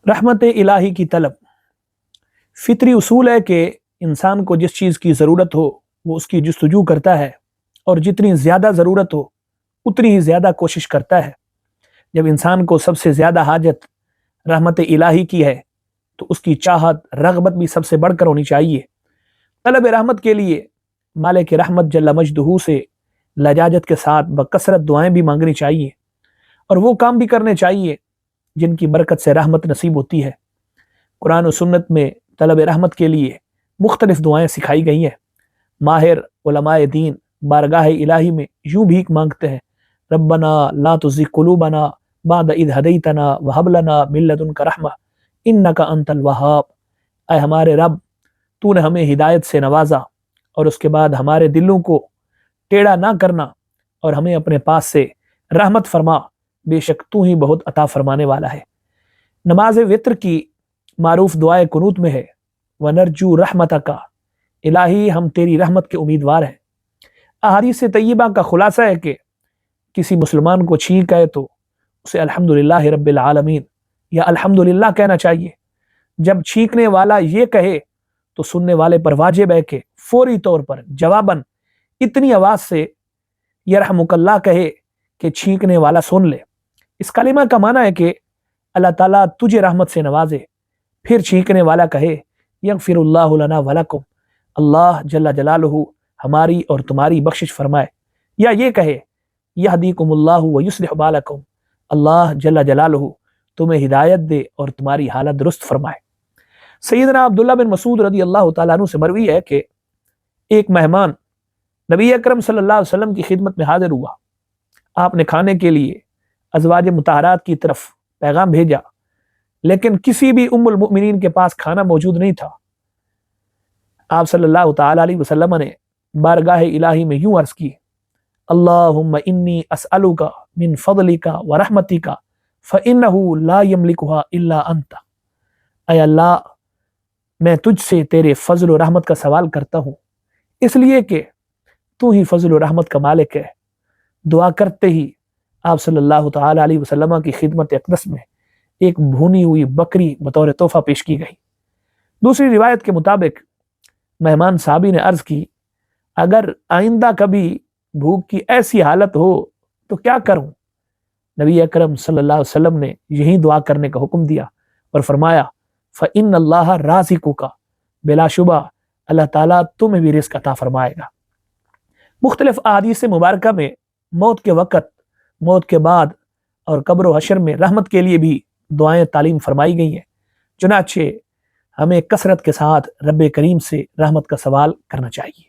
रहमत इलाही की तलब फितरी उसूल है कि इंसान को जिस चीज़ की ज़रूरत हो वो उसकी जस्तजू करता है और जितनी ज़्यादा ज़रूरत हो उतनी ही ज़्यादा कोशिश करता है। जब इंसान को सबसे ज़्यादा हाजत रहमत इलाही की है तो उसकी चाहत रगबत भी सबसे बढ़कर होनी चाहिए। तलब रहमत के लिए मालिक रहमत जल्ला मजदहू से लजाजत के साथ बकसरत दुआएं भी मांगनी चाहिए और वो काम भी करने चाहिए जिनकी बरकत से रहमत नसीब होती है। कुरान और सुन्नत में तलब रहमत के लिए मुख्तलिफ दुआएं सिखाई गई हैं। माहिर उलमाए दीन बारगाह इलाही में यूं भीख मांगते हैं, रब्बना ला तुज़िग़ क़ुलूबना बाद इज़ हदैतना व हब लना मिन लदुनका रहमा इन्नका अंतल वहाब। ऐ हमारे रब, तूने हमें हिदायत से नवाजा और उसके बाद हमारे दिलों को टेढ़ा ना करना और हमें अपने पास से रहमत फरमा, बेशक तू ही बहुत अता फरमाने वाला है। नमाज वित्र की मारूफ दुआए कुनूत में है, वनरजू रहमतका, इलाही हम तेरी रहमत के उम्मीदवार हैं। अहादीस तय्यबा का खुलासा है कि किसी मुसलमान को छींक आए तो उसे अल्हम्दुलिल्लाह रब्बिल आलमीन या अल्हम्दुलिल्लाह कहना चाहिए। जब छींकने वाला ये कहे तो सुनने वाले पर वाजिब है कि फौरी तौर पर जवाबन इतनी आवाज से यरहमुकल्लाह कहे कि छींकने वाला सुन ले। इस कलिमा का माना है कि अल्लाह ताला तुझे रहमत से नवाजे। फिर छींकने वाला कहे यगफिरुल्लाहु लना वलकुम, अल्लाह जल्ला जलालुहु हमारी और तुम्हारी बख्शिश फरमाए। या ये कहे यहदीकुमुल्लाहु व युस्लिहु बालकुम, अल्लाह जल्ला जलालुहु तुम्हें हिदायत दे और तुम्हारी हालत दुरुस्त फरमाए। सैयदना अब्दुल्ला बिन मसूद रदी अल्लाह तआला अन्हु से मरवी है कि एक मेहमान नबी अकरम सल्लल्लाहु अलैहि वसल्लम की खिदमत में हाजिर हुआ। आपने खाने के लिए अज़वाज मुतहरात की तरफ पैगाम भेजा, लेकिन किसी भी उम्मुल मुमिनीन के पास खाना मौजूद नहीं था। आप सल्लल्लाहु तआला अलैहि वसल्लम ने बारगाह इलाही में यूं अर्ज की, अल्लाहुम्मा इन्नी अस्अलुका मिन फदलिका व रहमतिका फ़इन्नहु ला यमलिकुहा इल्ला अंता। ऐ अल्लाह, मैं तुझसे तेरे फजल और रहमत का सवाल करता हूँ, इसलिए कि तू ही फजल और रहमत का मालिक है। दुआ करते ही आप सल्लल्लाहु तआला अलैहि वसल्लम की खिदमत अक़दस में एक भुनी हुई बकरी बतौर तोहफा पेश की गई। दूसरी रिवायत के मुताबिक मेहमान साहबी ने अर्ज की, अगर आइंदा कभी भूख की ऐसी हालत हो तो क्या करूं? नबी अकरम सल्लल्लाहु अलैहि वसल्लम ने यही दुआ करने का हुक्म दिया और फरमाया, फ़इन्नल्लाह राज़िकुका, बिलाशुबा अल्लाह ताला तुम्हें भी रिज़्क़ अता फरमाएगा। मुख्तलिफ अहादीस मुबारका में मौत के वक़्त, मौत के बाद और कब्र व हशर में रहमत के लिए भी दुआएं तालीम फरमाई गई हैं। चुनाचे हमें कसरत के साथ रब्बे करीम से रहमत का सवाल करना चाहिए।